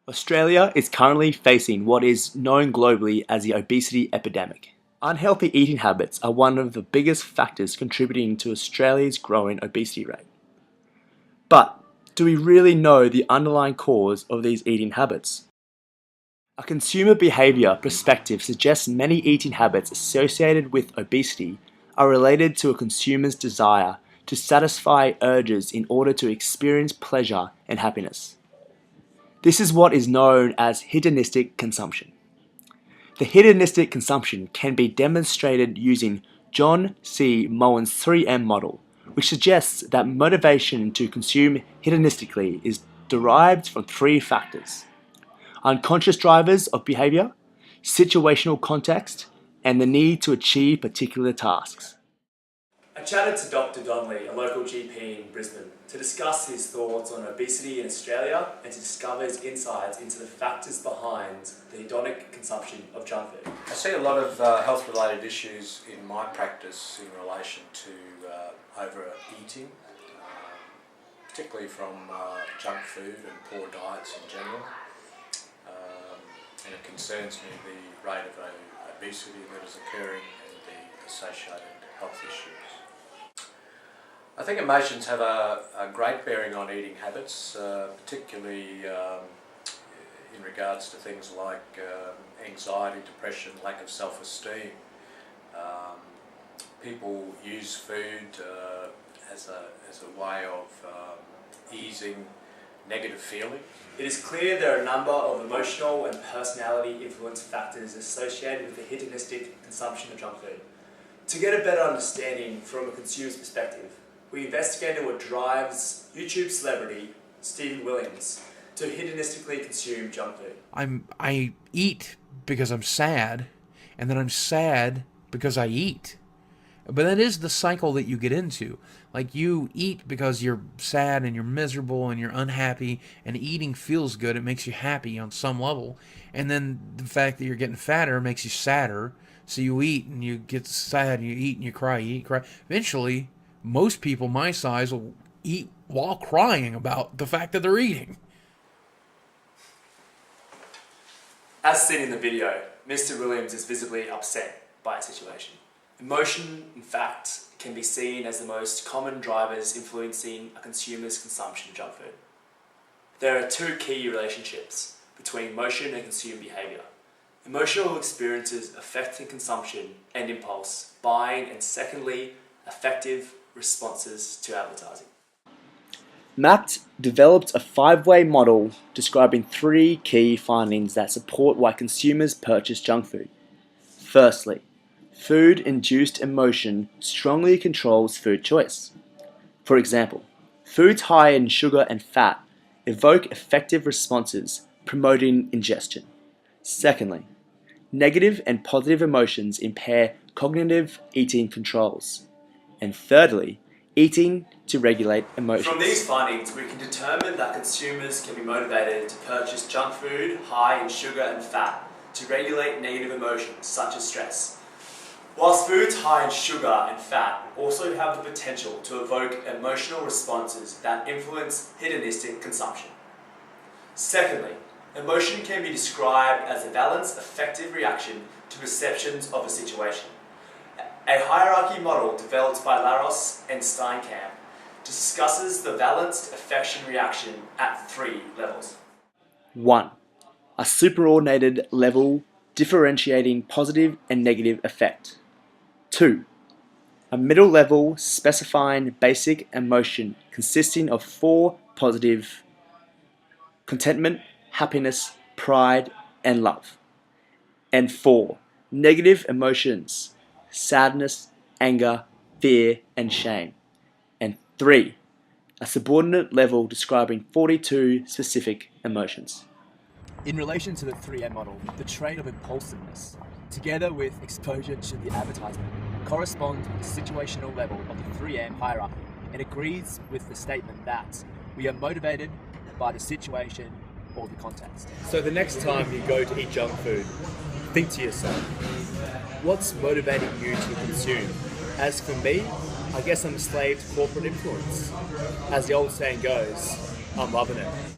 Australia is currently facing what is known globally as the obesity epidemic. Unhealthy eating habits are one of the biggest factors contributing to Australia's growing obesity rate. But do we really know the underlying cause of these eating habits? A consumer behaviour perspective suggests many eating habits associated with obesity are related to a consumer's desire to satisfy urges in order to experience pleasure and happiness. This is what is known as hedonistic consumption. The hedonistic consumption can be demonstrated using John C. Mowen's 3M model, which suggests that motivation to consume hedonistically is derived from three factors: unconscious drivers of behaviour, situational context, and the need to achieve particular tasks. I chatted to Dr. Donnelly, a local GP in Brisbane, to discuss his thoughts on obesity in Australia and to discover his insights into the factors behind the hedonic consumption of junk food. I see a lot of health-related issues in my practice in relation to overeating, particularly from junk food and poor diets in general. And it concerns me the rate of obesity that is occurring and the associated health issues. I think emotions have a great bearing on eating habits, particularly in regards to things like anxiety, depression, lack of self-esteem. People use food as a way of easing negative feeling. It is clear there are a number of emotional and personality influence factors associated with the hedonistic consumption of junk food. To get a better understanding from a consumer's perspective, we investigated what drives YouTube celebrity Stephen Williams to hedonistically consume junk food. I eat because I'm sad, and then I'm sad because I eat. But that is the cycle that you get into. Like, you eat because you're sad and you're miserable and you're unhappy, and eating feels good. It makes you happy on some level. And then the fact that you're getting fatter makes you sadder. So you eat and you get sad and you eat and you cry, you eat, cry. Eventually, most people my size will eat while crying about the fact that they're eating. As seen in the video, Mr. Williams is visibly upset by a situation. Emotion, in fact, can be seen as the most common drivers influencing a consumer's consumption of junk food. There are two key relationships between emotion and consumer behaviour. Emotional experiences affecting consumption and impulse buying, and secondly, affective responses to advertising. MAPT developed a five-way model describing three key findings that support why consumers purchase junk food. Firstly, food-induced emotion strongly controls food choice. For example, foods high in sugar and fat evoke affective responses promoting ingestion. Secondly, negative and positive emotions impair cognitive eating controls. And thirdly, eating to regulate emotions. From these findings, we can determine that consumers can be motivated to purchase junk food high in sugar and fat to regulate negative emotions such as stress. Whilst foods high in sugar and fat also have the potential to evoke emotional responses that influence hedonistic consumption. Secondly, emotion can be described as a balanced, affective reaction to perceptions of a situation. A hierarchy model developed by Laros and Steinkamp discusses the balanced affection reaction at three levels. 1. A superordinated level differentiating positive and negative affect. 2. A middle level specifying basic emotion consisting of 4 positive: contentment, happiness, pride, and love. And 4. Negative emotions: sadness, anger, fear, and shame. And 3. A subordinate level describing 42 specific emotions. In relation to the 3M model, the trait of impulsiveness, together with exposure to the advertisement, correspond to the situational level of the 3M hierarchy, and agrees with the statement that we are motivated by the situation or the context. So the next time you go to eat junk food, think to yourself, what's motivating you to consume? As for me, I guess I'm a slave to corporate influence. As the old saying goes, I'm loving it.